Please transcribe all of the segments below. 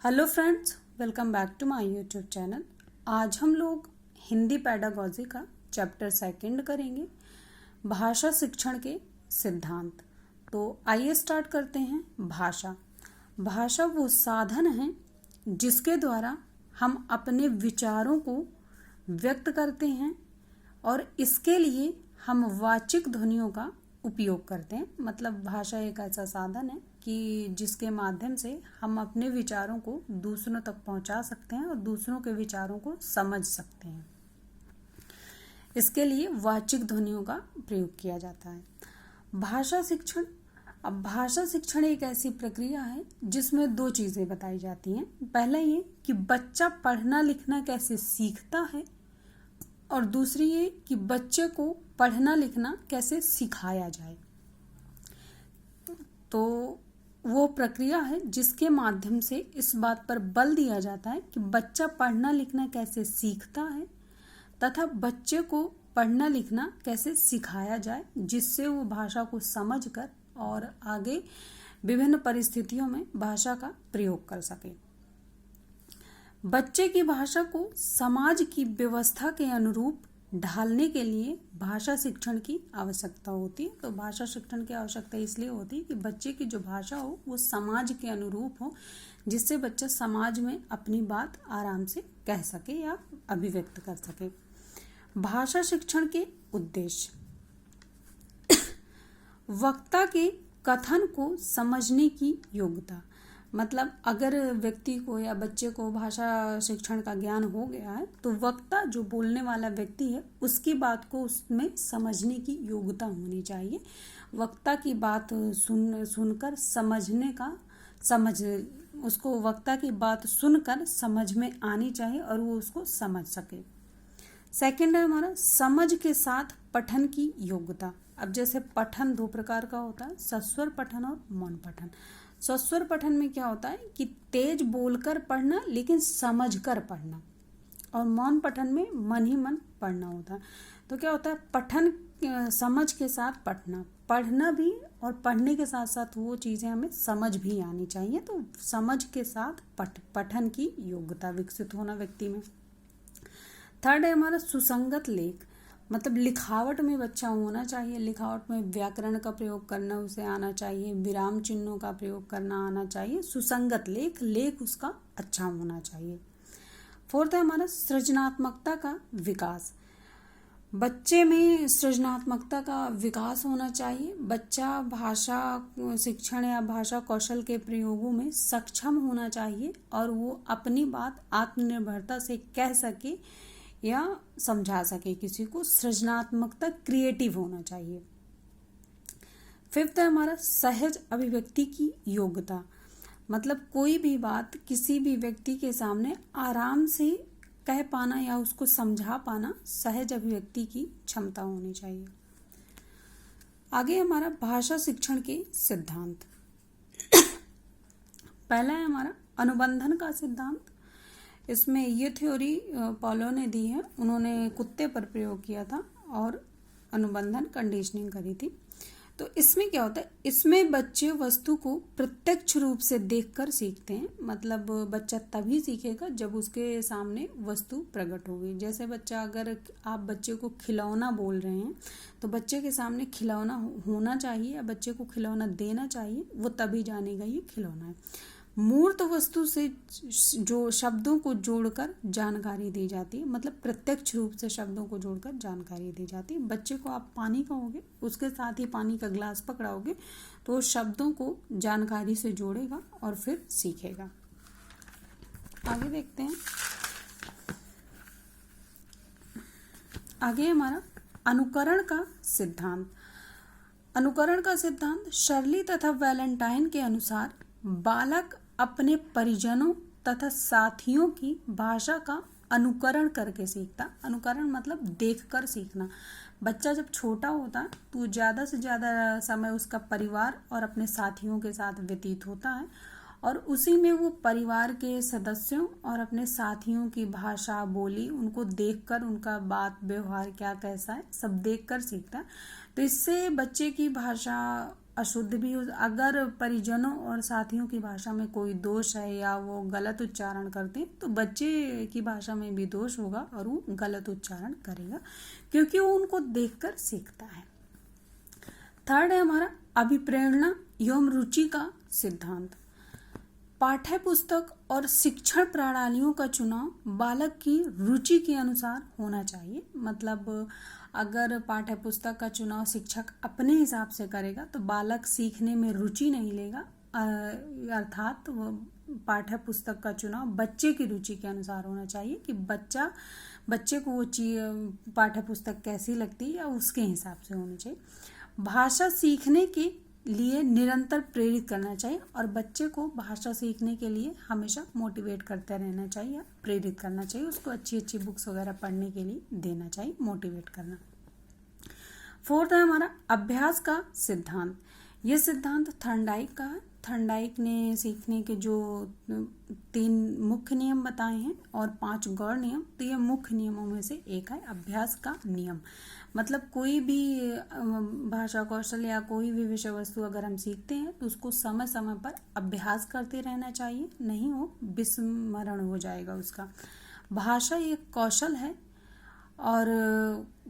Hello friends, welcome back to my YouTube channel. आज हम लोग हिंदी पेडागॉजी का चैप्टर सेकंड करेंगे, भाषा शिक्षण के सिद्धांत। तो आइए स्टार्ट करते हैं। भाषा वो साधन है जिसके द्वारा हम अपने विचारों को व्यक्त करते हैं और इसके लिए हम वाचिक ध्वनियों का उपयोग करते हैं। मतलब भाषा एक ऐसा साधन है कि जिसके माध्यम से हम अपने विचारों को दूसरों तक पहुंचा सकते हैं और दूसरों के विचारों को समझ सकते हैं। इसके लिए वाचिक ध्वनियों का प्रयोग किया जाता है। भाषा शिक्षण भाषा शिक्षण एक ऐसी प्रक्रिया है जिसमें दो चीजें बताई जाती हैं। पहला ये कि बच्चा पढ़ना लिखना कैसे सीखता है और दूसरी ये कि बच्चे को पढ़ना लिखना कैसे सिखाया जाए। तो वो प्रक्रिया है जिसके माध्यम से इस बात पर बल दिया जाता है कि बच्चा पढ़ना लिखना कैसे सीखता है तथा बच्चे को पढ़ना लिखना कैसे सिखाया जाए, जिससे वो भाषा को समझकर और आगे विभिन्न परिस्थितियों में भाषा का प्रयोग कर सके। बच्चे की भाषा को समाज की व्यवस्था के अनुरूप ढालने के लिए भाषा शिक्षण की आवश्यकता होती है। तो भाषा शिक्षण की आवश्यकता इसलिए होती है कि बच्चे की जो भाषा हो वो समाज के अनुरूप हो, जिससे बच्चा समाज में अपनी बात आराम से कह सके या अभिव्यक्त कर सके। भाषा शिक्षण के उद्देश्य: वक्ता के कथन को समझने की योग्यता। मतलब अगर व्यक्ति को या बच्चे को भाषा शिक्षण का ज्ञान हो गया है तो वक्ता जो बोलने वाला व्यक्ति है उसकी बात को उसमें समझने की योग्यता होनी चाहिए। वक्ता की बात सुनकर उसको वक्ता की बात सुनकर समझ में आनी चाहिए और वो उसको समझ सके। सेकंड है हमारा समझ के साथ पठन की योग्यता। अब जैसे पठन दो प्रकार का होता है, सस्वर पठन और मौन पठन। सस्वर पठन में क्या होता है कि तेज बोलकर पढ़ना लेकिन समझकर पढ़ना, और मौन पठन में मन ही मन पढ़ना होता है। तो क्या होता है, पठन समझ के साथ पढ़ना भी और पढ़ने के साथ साथ वो चीज़ें हमें समझ भी आनी चाहिए। तो समझ के साथ पठन की योग्यता विकसित होना व्यक्ति में। थर्ड है हमारा सुसंगत लेख। मतलब लिखावट में बच्चा होना चाहिए, लिखावट में व्याकरण का प्रयोग करना उसे आना चाहिए, विराम चिन्हों का प्रयोग करना आना चाहिए। सुसंगत लेख उसका अच्छा होना चाहिए। फोर्थ है हमारा सृजनात्मकता का विकास। बच्चे में सृजनात्मकता का विकास होना चाहिए। बच्चा भाषा शिक्षण या भाषा कौशल के प्रयोगों में सक्षम होना चाहिए और वो अपनी बात आत्मनिर्भरता से कह सके या समझा सके किसी को। सृजनात्मकता, क्रिएटिव होना चाहिए। फिफ्थ है हमारा सहज अभिव्यक्ति की योग्यता। मतलब कोई भी बात किसी भी व्यक्ति के सामने आराम से कह पाना या उसको समझा पाना, सहज अभिव्यक्ति की क्षमता होनी चाहिए। आगे हमारा भाषा शिक्षण के सिद्धांत। पहला है हमारा अनुबंधन का सिद्धांत। इसमें ये थ्योरी पॉलो ने दी है। उन्होंने कुत्ते पर प्रयोग किया था और अनुबंधन कंडीशनिंग करी थी। तो इसमें क्या होता है, इसमें बच्चे वस्तु को प्रत्यक्ष रूप से देखकर सीखते हैं। मतलब बच्चा तभी सीखेगा जब उसके सामने वस्तु प्रकट होगी। जैसे अगर आप बच्चे को खिलौना बोल रहे हैं तो बच्चे के सामने खिलौना होना चाहिए या बच्चे को खिलौना देना चाहिए, वो तभी जानेगा ये खिलौना है। मूर्त वस्तु से जो शब्दों को जोड़कर जानकारी दी जाती है, मतलब प्रत्यक्ष रूप से शब्दों को जोड़कर जानकारी दी जाती है। बच्चे को आप पानी कहोगे, उसके साथ ही पानी का ग्लास पकड़ाओगे तो शब्दों को जानकारी से जोड़ेगा और फिर सीखेगा। आगे देखते हैं। आगे हमारा अनुकरण का सिद्धांत। अनुकरण का सिद्धांत शर्ली तथा वैलेंटाइन के अनुसार बालक अपने परिजनों तथा साथियों की भाषा का अनुकरण करके सीखता। अनुकरण मतलब देखकर सीखना। बच्चा जब छोटा होता है तो ज़्यादा से ज़्यादा समय उसका परिवार और अपने साथियों के साथ व्यतीत होता है और उसी में वो परिवार के सदस्यों और अपने साथियों की भाषा बोली उनको देखकर, उनका बात व्यवहार क्या कैसा है सब देखकर सीखता है। तो इससे बच्चे की भाषा अशुद्ध भी हो, अगर परिजनों और साथियों की भाषा में कोई दोष है या वो गलत उच्चारण करते हैं तो बच्चे की भाषा में भी दोष होगा और वो गलत उच्चारण करेगा, क्योंकि वो उनको देखकर सीखता है। थर्ड है हमारा अभिप्रेरणा एवं रुचि का सिद्धांत। पाठ्य पुस्तक और शिक्षण प्रणालियों का चुनाव बालक की रुचि के अनुसार होना चाहिए। मतलब अगर पाठ्य पुस्तक का चुनाव शिक्षक अपने हिसाब से करेगा तो बालक सीखने में रुचि नहीं लेगा, अर्थात पाठ्य पुस्तक का चुनाव बच्चे की रुचि के अनुसार होना चाहिए कि बच्चे को वो पाठ्य पुस्तक कैसी लगती है या उसके हिसाब से होनी चाहिए। भाषा सीखने के लिए निरंतर प्रेरित करना चाहिए और बच्चे को भाषा सीखने के लिए हमेशा मोटिवेट करते रहना चाहिए या प्रेरित करना चाहिए, उसको अच्छी अच्छी बुक्स वगैरह पढ़ने के लिए देना चाहिए, मोटिवेट करना। फोर्थ है हमारा अभ्यास का सिद्धांत। ये सिद्धांत थर्नडाइक का है। थर्नडाइक ने सीखने के जो 3 मुख्य नियम बताए हैं और 5 गौर नियम, तो ये मुख्य नियमों में से एक है अभ्यास का नियम। मतलब कोई भी भाषा कौशल या कोई भी विषय वस्तु अगर हम सीखते हैं तो उसको समय समय पर अभ्यास करते रहना चाहिए, नहीं वो विस्मरण हो जाएगा उसका। भाषा एक कौशल है और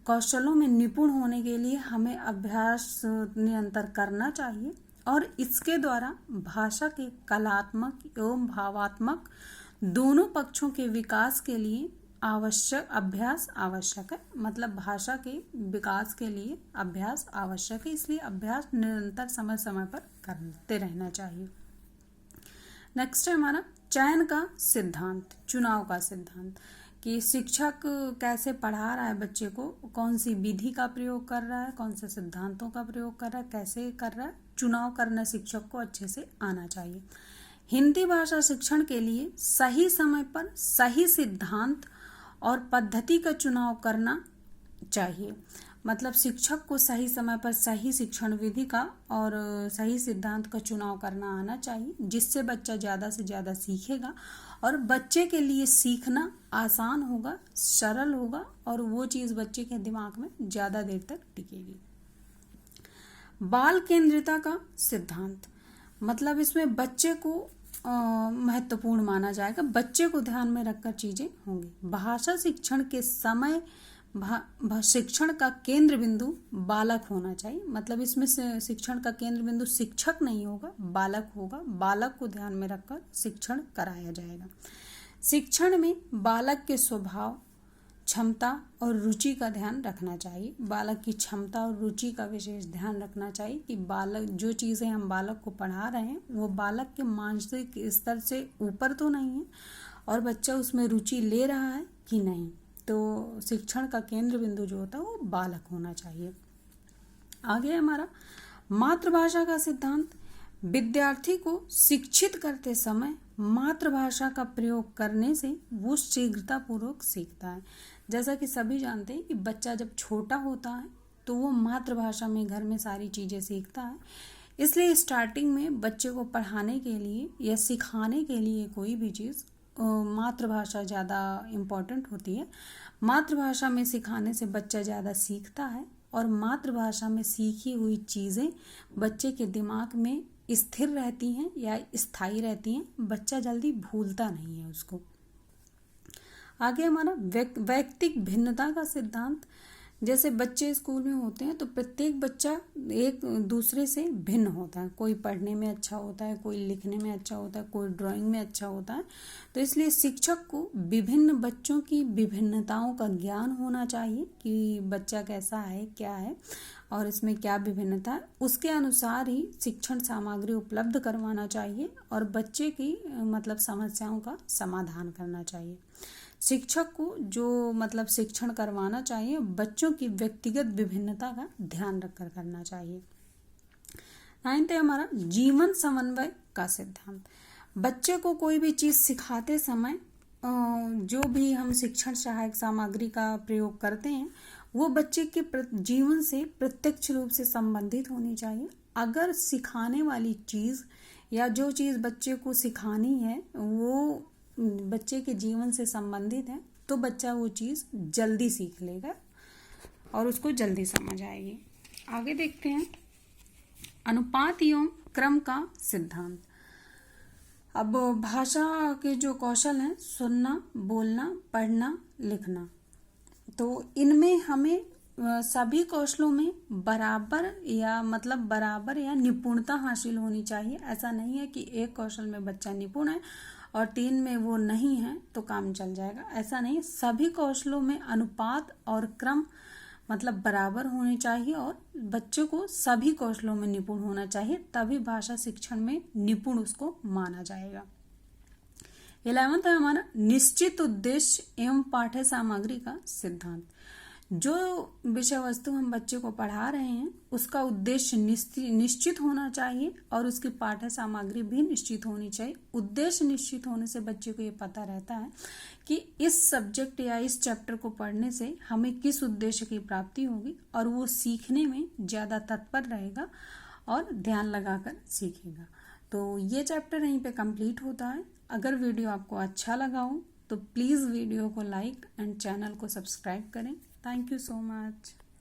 कौशलों में निपुण होने के लिए हमें अभ्यास निरंतर करना चाहिए और इसके द्वारा भाषा के कलात्मक एवं भावात्मक दोनों पक्षों के विकास के लिए अभ्यास आवश्यक है। मतलब भाषा के विकास के लिए अभ्यास आवश्यक है, इसलिए अभ्यास निरंतर समय समय पर करते रहना चाहिए। नेक्स्ट है हमारा चयन का सिद्धांत, चुनाव का सिद्धांत, कि शिक्षक कैसे पढ़ा रहा है बच्चे को, कौन सी विधि का प्रयोग कर रहा है, कौन से सिद्धांतों का प्रयोग कर रहा है, कैसे कर रहा है, चुनाव करना शिक्षक को अच्छे से आना चाहिए। हिंदी भाषा शिक्षण के लिए सही समय पर सही सिद्धांत और पद्धति का चुनाव करना चाहिए। मतलब शिक्षक को सही समय पर सही शिक्षण विधि का और सही सिद्धांत का चुनाव करना आना चाहिए, जिससे बच्चा ज़्यादा से ज़्यादा सीखेगा और बच्चे के लिए सीखना आसान होगा, सरल होगा और वो चीज़ बच्चे के दिमाग में ज़्यादा देर तक टिकेगी। बाल केंद्रिता का सिद्धांत, मतलब इसमें बच्चे को महत्वपूर्ण माना जाएगा, बच्चे को ध्यान में रखकर चीज़ें होंगी। भाषा शिक्षण के समय शिक्षण का केंद्र बिंदु बालक होना चाहिए। मतलब इसमें शिक्षण का केंद्र बिंदु शिक्षक नहीं होगा, बालक होगा। बालक को ध्यान में रखकर शिक्षण कराया जाएगा। शिक्षण में बालक के स्वभाव, क्षमता और रुचि का ध्यान रखना चाहिए। बालक की क्षमता और रुचि का विशेष ध्यान रखना चाहिए कि बालक जो चीज़ें हम बालक को पढ़ा रहे हैं वो बालक के मानसिक स्तर से ऊपर तो नहीं है और बच्चा उसमें रुचि ले रहा है कि नहीं। तो शिक्षण का केंद्र बिंदु जो होता है वो बालक होना चाहिए। आगे हमारा मातृभाषा का सिद्धांत, विद्यार्थी को शिक्षित करते समय मातृभाषा का प्रयोग करने से वो शीघ्रता पूर्वक सीखता है। जैसा कि सभी जानते हैं कि बच्चा जब छोटा होता है तो वो मातृभाषा में घर में सारी चीज़ें सीखता है, इसलिए स्टार्टिंग में बच्चे को पढ़ाने के लिए या सिखाने के लिए कोई भी चीज़ मातृभाषा ज़्यादा इम्पॉर्टेंट होती है। मातृभाषा में सिखाने से बच्चा ज़्यादा सीखता है और मातृभाषा में सीखी हुई चीज़ें बच्चे के दिमाग में स्थिर रहती हैं या स्थायी रहती हैं, बच्चा जल्दी भूलता नहीं है उसको। आगे हमारा वैयक्तिक भिन्नता का सिद्धांत, जैसे बच्चे स्कूल में होते हैं तो प्रत्येक बच्चा एक दूसरे से भिन्न होता है। कोई पढ़ने में अच्छा होता है, कोई लिखने में अच्छा होता है, कोई ड्राइंग में अच्छा होता है। तो इसलिए शिक्षक को विभिन्न बच्चों की विभिन्नताओं का ज्ञान होना चाहिए कि बच्चा कैसा है, क्या है और इसमें क्या विभिन्नता है। उसके अनुसार ही शिक्षण सामग्री उपलब्ध करवाना चाहिए और बच्चे की मतलब समस्याओं का समाधान करना चाहिए। शिक्षक को जो मतलब शिक्षण करवाना चाहिए बच्चों की व्यक्तिगत विभिन्नता का ध्यान रखकर करना चाहिए। 9th है हमारा जीवन समन्वय का सिद्धांत। बच्चे को कोई भी चीज़ सिखाते समय जो भी हम शिक्षण सहायक सामग्री का प्रयोग करते हैं वो बच्चे के जीवन से प्रत्यक्ष रूप से संबंधित होनी चाहिए। अगर सिखाने वाली चीज़ या जो चीज़ बच्चे को सिखानी है वो बच्चे के जीवन से संबंधित है तो बच्चा वो चीज़ जल्दी सीख लेगा और उसको जल्दी समझ आएगी। आगे देखते हैं अनुपात एवं क्रम का सिद्धांत। अब भाषा के जो कौशल हैं, सुनना, बोलना, पढ़ना, लिखना, तो इनमें हमें सभी कौशलों में बराबर या निपुणता हासिल होनी चाहिए। ऐसा नहीं है कि एक कौशल में बच्चा निपुण है और 3 में वो नहीं है तो काम चल जाएगा, ऐसा नहीं। सभी कौशलों में अनुपात और क्रम बराबर होने चाहिए और बच्चे को सभी कौशलों में निपुण होना चाहिए, तभी भाषा शिक्षण में निपुण उसको माना जाएगा। 11वां है हमारा निश्चित उद्देश्य एवं पाठ्य सामग्री का सिद्धांत। जो विषय वस्तु हम बच्चे को पढ़ा रहे हैं उसका उद्देश्य निश्चित होना चाहिए और उसकी पाठ्य सामग्री भी निश्चित होनी चाहिए। उद्देश्य निश्चित होने से बच्चे को ये पता रहता है कि इस सब्जेक्ट या इस चैप्टर को पढ़ने से हमें किस उद्देश्य की प्राप्ति होगी और वो सीखने में ज़्यादा तत्पर रहेगा और ध्यान लगाकर सीखेगा। तो ये चैप्टर यहीं पे कंप्लीट होता है। अगर वीडियो आपको अच्छा लगा हो तो प्लीज़ वीडियो को लाइक एंड चैनल को सब्सक्राइब करें। Thank you so much.